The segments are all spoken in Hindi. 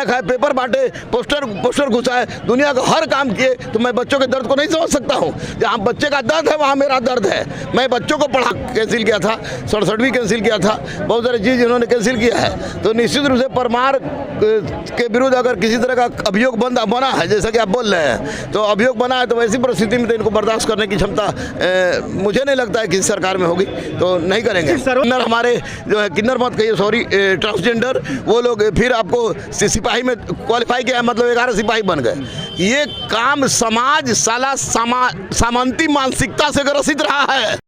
खाए, पेपर बांटे, पोस्टर घुसाए, दुनिया का हर काम किए, तो मैं बच्चों के दर्द को नहीं समझ सकता हूँ। जहाँ बच्चे का दर्द है वहाँ मेरा दर्द है। मैं बच्चों को पढ़ा कैंसिल किया था, 67वीं कैंसिल किया था, बहुत सारी चीज़ इन्होंने कैंसिल किया है। तो निश्चित रूप से परमार के विरुद्ध अगर किसी तरह का अभियोग बना है, जैसा कि आप बोल रहे हैं, तो अभियोग बना है, तो ऐसी परिस्थिति में तो इनको बर्दाश्त करने की क्षमता मुझे नहीं लगता है किसी सरकार में होगी, तो नहीं करेंगे। किन्नर हमारे जो है, किन्नर मत कहिए, सॉरी, ट्रांसजेंडर, वो लोग फिर आपको सिपाही में क्वालिफाई किया, मतलब 11 सिपाही बन गए। ये काम समाज साला सामंती मानसिकता से ग्रसित रहा है।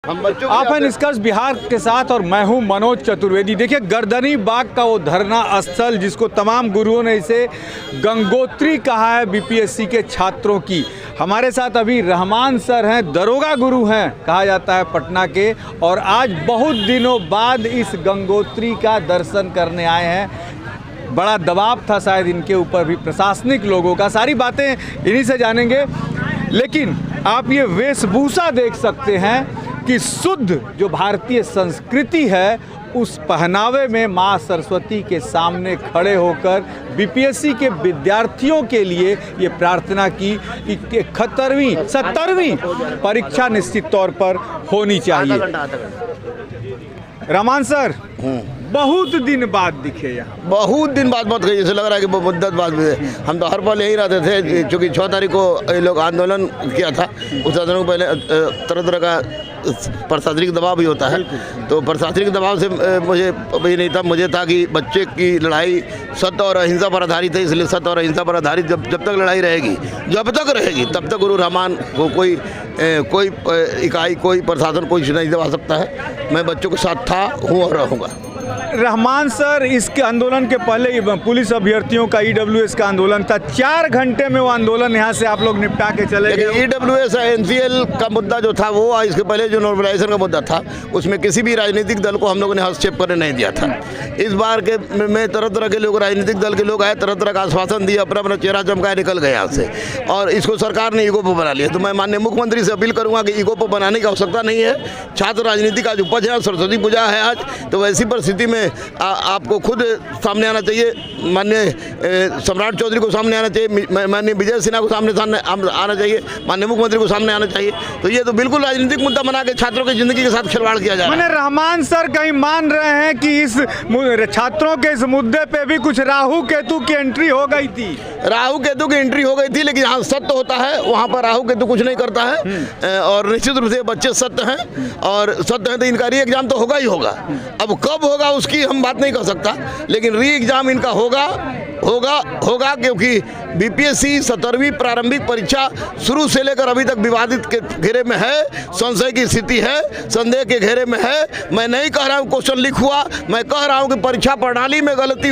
आप हैं निष्कर्ष बिहार के साथ और मैं हूं मनोज चतुर्वेदी। देखिए, गर्दनी बाग का वो धरना स्थल जिसको तमाम गुरुओं ने इसे गंगोत्री कहा है बीपीएससी के छात्रों की। हमारे साथ अभी रहमान सर हैं, दरोगा गुरु हैं कहा जाता है पटना के, और आज बहुत दिनों बाद इस गंगोत्री का दर्शन करने आए हैं। बड़ा दबाव था शायद इनके ऊपर भी प्रशासनिक लोगों का, सारी बातें इन्हीं से जानेंगे। लेकिन आप ये वेशभूषा देख सकते हैं कि शुद्ध जो भारतीय संस्कृति है उस पहनावे में माँ सरस्वती के सामने खड़े होकर बीपीएससी के विद्यार्थियों के लिए ये प्रार्थना की कि 70वीं परीक्षा निश्चित तौर पर होनी चाहिए। रहमान सर, बहुत दिन बाद दिखे यहाँ। बहुत दिन बाद मत गई, जैसे लग रहा है कि मुद्दत बाद में। हम तो हर पल यही रहते थे, क्योंकि 6 तारीख को ये लोग आंदोलन किया था। उस आंदोलन को पहले तरह तरह का प्रशासनिक दबाव भी होता है, तो प्रशासनिक दबाव से मुझे भी नहीं था। मुझे था कि बच्चे की लड़ाई सत्य और अहिंसा पर आधारित है, इसलिए सत्य और अहिंसा पर आधारित जब तक लड़ाई रहेगी, जब तक रहेगी, तब तक गुरु रहमान को कोई इकाई, कोई प्रशासन, कोई नहीं दबा सकता है। मैं बच्चों के साथ था, हूँ और रहूँगा। रहमान सर, इसके आंदोलन के पहले पुलिस अभ्यर्थियों का ईडब्ल्यूएस का आंदोलन था। 4 घंटे में वो आंदोलन यहाँ से आप लोग निपटा के चले गए। ईडब्ल्यूएस एनसीएल का मुद्दा जो था वो, इसके पहले जो नॉर्मलाइजेशन का मुद्दा था, उसमें किसी भी राजनीतिक दल को हम लोगों ने हस्तक्षेप करने नहीं दिया था। इस बार के में तरह तरह के लोग, राजनीतिक दल के लोग आए, तरह तरह का आश्वासन दिए, अपना अपना चेहरा चमकाए निकल गए यहाँ से, और इसको सरकार ने ईगो पर बना लिया। तो मैं माननीय मुख्यमंत्री से अपील करूँगा कि ईगो पर बनाने की आवश्यकता नहीं है। छात्र राजनीति का आज उपज है, सरस्वती पूजा है आज, तो वैसी परिस्थिति में आपको खुद सामने आना चाहिए। माननीय सम्राट चौधरी को सामने आना चाहिए, माननीय विजय सिन्हा को सामने आना चाहिए, माननीय मुख्यमंत्री को सामने आना चाहिए। तो ये तो बिल्कुल राजनीतिक मुद्दा बना के छात्रों की जिंदगी के साथ खिलवाड़ किया जा रहा है। रहमान सर कहीं मान रहे हैं कि इस छात्रों के इस मुद्दे पे भी कुछ राहु केतु की एंट्री हो गई थी? राहु केतु की एंट्री हो गई थी, लेकिन जहाँ सत्य होता है वहाँ पर राहु केतु कुछ नहीं करता है। और निश्चित रूप से बच्चे सत्य हैं, और सत्य हैं तो इनका री एग्जाम तो होगा ही होगा। अब कब होगा उसकी हम बात नहीं कर सकता, लेकिन री एग्जाम इनका होगा, क्योंकि बीपीएससी 70वीं प्रारंभिक परीक्षा शुरू से लेकर अभी तक विवादित के घेरे में है, संशय की स्थिति है, संदेह के घेरे में है। मैं नहीं कह रहा हूँ क्वेश्चन लीक हुआ, मैं कह रहा हूँ कि परीक्षा प्रणाली में गलती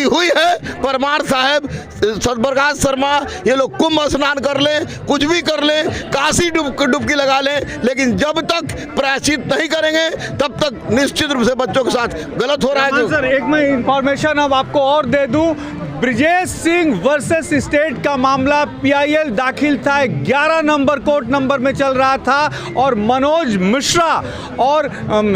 हुई है। परमार साहब, सतप्रकाश शर्मा, ये लोग कुंभ स्नान कर लें, कुछ भी कर लें, काशी डुबकी लगा लें, लेकिन जब तक प्रायश्चित नहीं करेंगे तब तक निश्चित रूप से बच्चों के साथ गलत हो रहा है। सर, एक मैं इंफॉर्मेशन अब आपको और दे दूं, ब्रिजेश सिंह वर्सेस स्टेट का मामला पीआईएल दाखिल था, 11 नंबर कोर्ट नंबर में चल रहा था, और मनोज मिश्रा और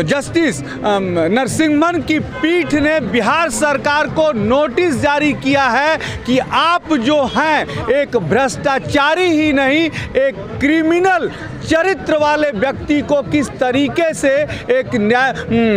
जस्टिस नरसिम्हन की पीठ ने बिहार सरकार को नोटिस जारी किया है कि आप जो हैं एक भ्रष्टाचारी ही नहीं, एक क्रिमिनल चरित्र वाले व्यक्ति को किस तरीके से एक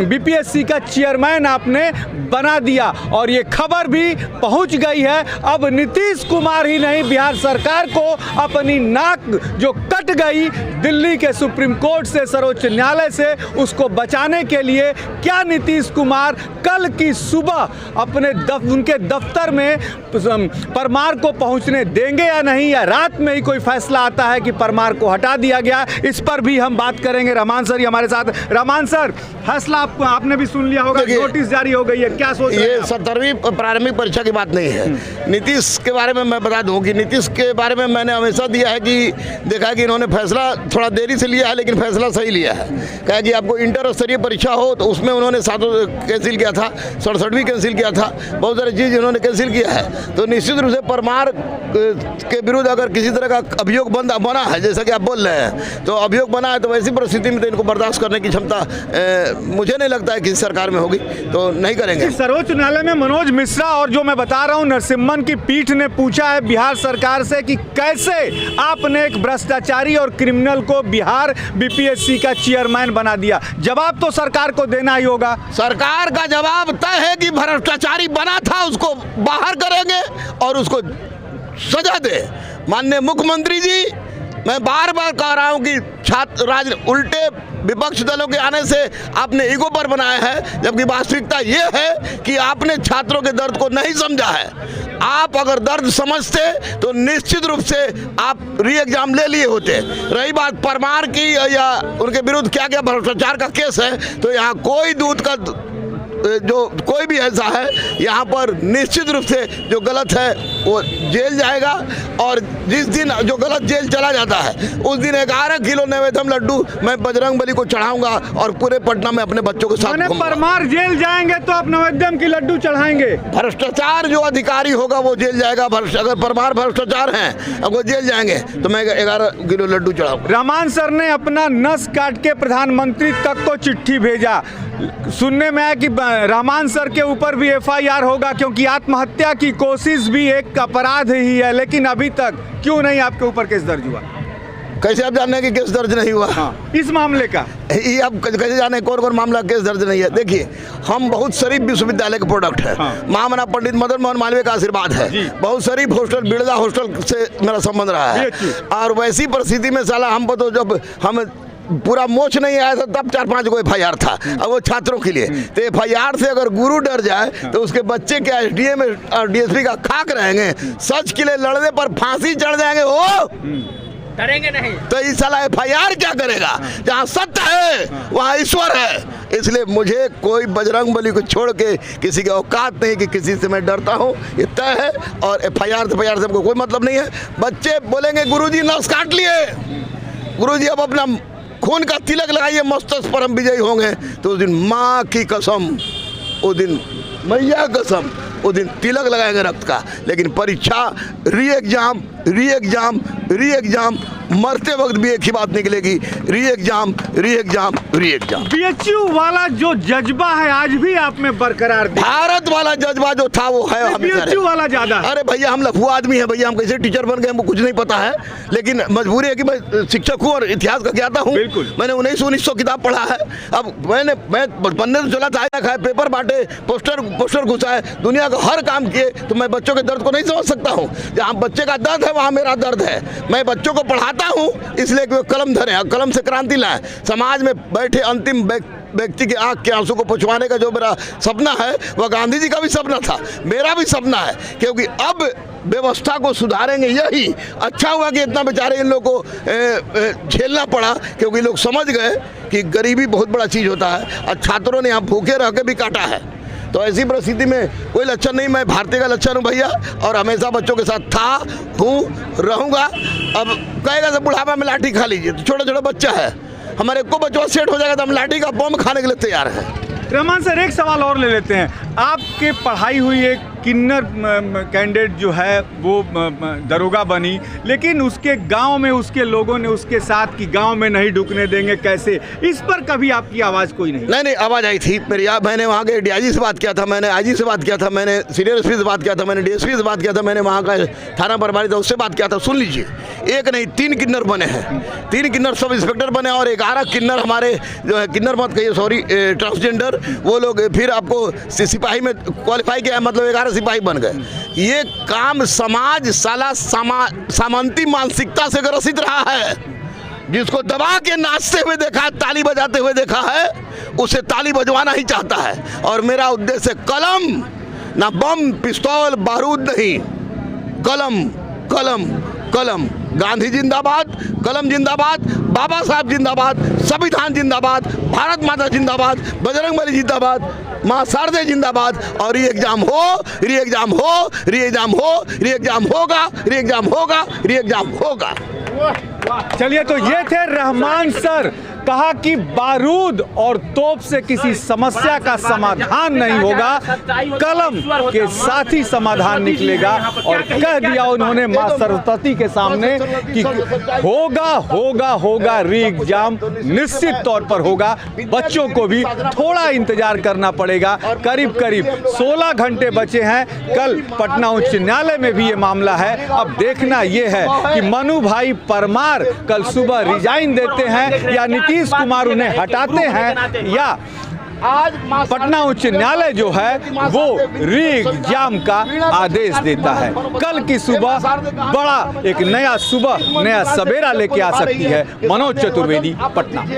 बीपीएससी का चेयरमैन आपने बना दिया। और ये खबर भी पहुंच गई है। अब नीतीश कुमार ही नहीं, बिहार सरकार को अपनी नाक जो कट गई दिल्ली के सुप्रीम कोर्ट से, सर्वोच्च न्यायालय से, उसको बचाने के लिए क्या नीतीश कुमार कल की सुबह अपने उनके दफ्तर में परमार को पहुंचने देंगे या नहीं, या रात में ही कोई फैसला आता है कि परमार को हटा दिया गया, इस पर भी हम बात करेंगे। रहमान सर हमारे साथ। रहमान सर, फैसला आपने भी सुन लिया होगा, नोटिस जारी हो गई है, क्या सोच रहे हैं? ये 70वीं प्रारंभिक परीक्षा की बात नहीं नहीं है। नीतीश के बारे में मैं बता दूं कि नीतीश के बारे में मैंने हमेशा दिया है कि देखा कि इन्होंने फैसला थोड़ा देरी से लिया है, लेकिन फैसला सही लिया है। कहा कि आपको इंटर स्तरीय परीक्षा हो तो उसमें उन्होंने 7 कैंसिल किया था, 67वीं कैंसिल किया था, बहुत सारी चीज़ इन्होंने कैंसिल किया है। तो निश्चित रूप से परमार के विरुद्ध अगर किसी तरह का अभियोग बना है, जैसा कि आप बोल रहे हैं, तो अभियोग बना है, तो वैसी परिस्थिति में तो इनको बर्दाश्त करने की क्षमता मुझे नहीं लगता है किसी सरकार में होगी, तो नहीं करेंगे। सर्वोच्च न्यायालय में मनोज मिश्रा और जो मैं बता रहा हूं नरसिम्हन की पीठ ने पूछा है बिहार सरकार से कि कैसे आपने एक भ्रष्टाचारी और क्रिमिनल को बिहार बीपीएससी का चेयरमैन बना दिया। जवाब तो सरकार को देना ही होगा। सरकार का जवाब तय है कि भ्रष्टाचारी बना था उसको बाहर करेंगे और उसको सजा दे। माननीय मुख्यमंत्री जी, मैं बार बार कह रहा हूं कि छात्र राज उल्टे विपक्ष दलों के आने से आपने ईगो पर बनाया है, जबकि वास्तविकता ये है कि आपने छात्रों के दर्द को नहीं समझा है। आप अगर दर्द समझते तो निश्चित रूप से आप री एग्जाम ले लिए होते। रही बात परमार की या उनके विरुद्ध क्या क्या भ्रष्टाचार का केस है, तो यहाँ कोई दूध का जो कोई भी ऐसा है, यहाँ पर निश्चित रूप से जो गलत है वो जेल जाएगा। और जिस दिन जो गलत जेल चला जाता है उस दिन 11 किलो नैवेद्यम लड्डू मैं बजरंगबली को चढ़ाऊंगा और पूरे पटना में अपने बच्चों के साथ घूमूंगा। परमार जेल जाएंगे तो आप नैवेद्यम की लड्डू चढ़ाएंगे। भ्रष्टाचार जो अधिकारी होगा वो जेल जाएगा। अगर परमार भ्रष्टाचार हैं अब वो जेल जाएंगे तो मैं 11 किलो लड्डू चढ़ाऊंगा। रहमान सर ने अपना नस काट के प्रधानमंत्री तक को चिट्ठी भेजा। सुनने में आया कि रहमान सर के ऊपर भी एफआईआर होगा, क्योंकि आत्महत्या की कोशिश भी एक अपराध ही है, लेकिन अभी तक क्यों नहीं आपके ऊपर केस दर्ज हुआ? कैसे आप जानने की केस दर्ज नहीं हुआ? हाँ, इस मामले का ये आप कैसे जाने कौन कौन मामला केस दर्ज नहीं है? देखिए, हम बहुत शरीफ विश्वविद्यालय के प्रोडक्ट है। हाँ। महामना पंडित मदन मोहन मालवीय का आशीर्वाद है। बहुत शरीफ हॉस्टल बिरला हॉस्टल से मेरा संबंध रहा है। और वैसी परिस्थिति में साला हम तो जब हम पूरा मोच नहीं आया था तब 4-5 को एफआईआर था, अब वो छात्रों के लिए। तो एफआईआर से अगर गुरु डर जाए तो उसके बच्चे क्या एसडीएम और डीएसपी का खाक रहेंगे। सच के लिए लड़ने पर फांसी चढ़ जाएंगे, वो करेंगे नहीं। तो इस साला एफआईआर क्या करेगा? जहाँ सत्य है वहाँ ईश्वर है। इसलिए मुझे कोई बजरंगबली को छोड़ के किसी की औकात नहीं कि किसी से मैं डरता हूँ, ये तय है। और एफआईआर से हमको कोई मतलब नहीं है। बच्चे बोलेंगे गुरुजी नस काट लिए, गुरुजी अब अपना खून का तिलक लगाइए, मस्तक पर हम विजयी होंगे। तो उस दिन माँ की कसम, उस दिन मैया कसम, उस दिन तिलक लगाएंगे रक्त का। लेकिन परीक्षा री एग्जाम री एग्जाम री एग्जाम, मरते वक्त भी एक ही बात निकलेगी, री एग्जाम री एग्जाम री एग्जाम। बीएचयू वाला जो जज्बा है आज भी आप में बरकरार, भारत वाला जज्बा जो था वो है। बीएचयू वाला ज्यादा। अरे भैया, हम लफुआ आदमी है भैया, हम कैसे टीचर बन गए हमको कुछ नहीं पता है, लेकिन मजबूरी है कि मैं शिक्षक हूँ और इतिहास का ज्ञाता हूँ। मैंने 1900 किताब पढ़ा है। अब मैं पन्ने से चला था, खाए, पेपर बांटे, पोस्टर घुसाए, दुनिया का हर काम किए, तो मैं बच्चों के दर्द को नहीं समझ सकता हूँ। जहाँ बच्चे का दर्द है वहाँ मेरा दर्द है। मैं बच्चों को पढ़ाता हूँ इसलिए कि वो कलम धरे, कलम से क्रांति लाए। समाज में बैठे अंतिम व्यक्ति की आंख के आंसू को पुछवाने का जो मेरा सपना है वह गांधी जी का भी सपना था, मेरा भी सपना है। क्योंकि अब व्यवस्था को सुधारेंगे, यही अच्छा हुआ कि इतना बेचारे इन लोगों को झेलना पड़ा, क्योंकि लोग समझ गए कि गरीबी बहुत बड़ा चीज़ होता है। और छात्रों ने यहाँ भूखे रह के भी काटा है। तो ऐसी परिस्थिति में कोई लक्षण नहीं, मैं भारतीय का लक्षण हूँ भैया, और हमेशा बच्चों के साथ था, हूँ, रहूँगा। अब कहेगा तो बुढ़ापा में लाठी खा लीजिए, तो छोटा छोटा बच्चा है, हमारे को बच्चा सेट हो जाएगा तो हम लाठी का बम खाने के लिए तैयार हैं। रहमान सर, एक सवाल और ले लेते हैं। आपके पढ़ाई हुई एक किन्नर कैंडिडेट जो है वो दरोगा बनी, लेकिन उसके गांव में उसके लोगों ने उसके साथ कि गांव में नहीं ढुकने देंगे, कैसे? इस पर कभी आपकी आवाज़ कोई नहीं? आवाज़ आई थी मेरी। मैंने वहाँ के डीआईजी से बात किया था, मैंने आईजी से बात किया था, मैंने सीनियर एसपी से बात किया था, मैंने डीएसपी से बात किया था, मैंने वहाँ का थाना प्रभारी था उससे बात किया था। सुन लीजिए, एक नहीं 3 किन्नर बने हैं, 3 किन्नर सब इंस्पेक्टर बने और 11 किन्नर हमारे जो है, किन्नर मत कहिए सॉरी, ट्रांसजेंडर, वो लोग फिर आपको सिपाही में क्वालिफाई किया, मतलब 11 सिपाही बन गए। ये काम समाज साला सामंती मानसिकता से ग्रसित रहा है। जिसको दबा के नाचते हुए देखा है, ताली बजाते हुए देखा है, उसे ताली बजवाना ही चाहता है। और मेरा उद्देश्य कलम, ना बम पिस्तौल बारूद नहीं, कलम कलम कलम। गांधी जिंदाबाद, कलम जिंदाबाद, बाबा साहब जिंदाबाद, संविधान जिंदाबाद, भारत माता जिंदाबाद, बजरंगबली जिंदाबाद। माँ शारदे जिंदाबाद। और री एग्जाम हो, री एग्जाम हो, री एग्जाम हो, री एग्जाम होगा, री एग्जाम होगा, री एग्जाम होगा। चलिए, तो ये थे रहमान सर। कहा कि बारूद और तोप से किसी समस्या का समाधान नहीं होगा, कलम के साथ ही समाधान निकलेगा। और कह दिया उन्होंने मां सरस्वती के सामने कि होगा होगा होगा री एग्जाम, निश्चित तौर पर होगा। बच्चों को भी थोड़ा इंतजार करना पड़ेगा। करीब करीब 16 घंटे बचे हैं। कल पटना उच्च न्यायालय में भी ये मामला है। अब देखना ये है कि मनु भाई परमार कल सुबह रिजाइन देते हैं या नीतीश कुमार उन्हें हटाते हैं, या आज पटना उच्च न्यायालय जो है वो री एग्जाम का आदेश देता है। कल की सुबह बड़ा एक नया सुबह, नया सवेरा लेके आ सकती है। मनोज चतुर्वेदी, पटना।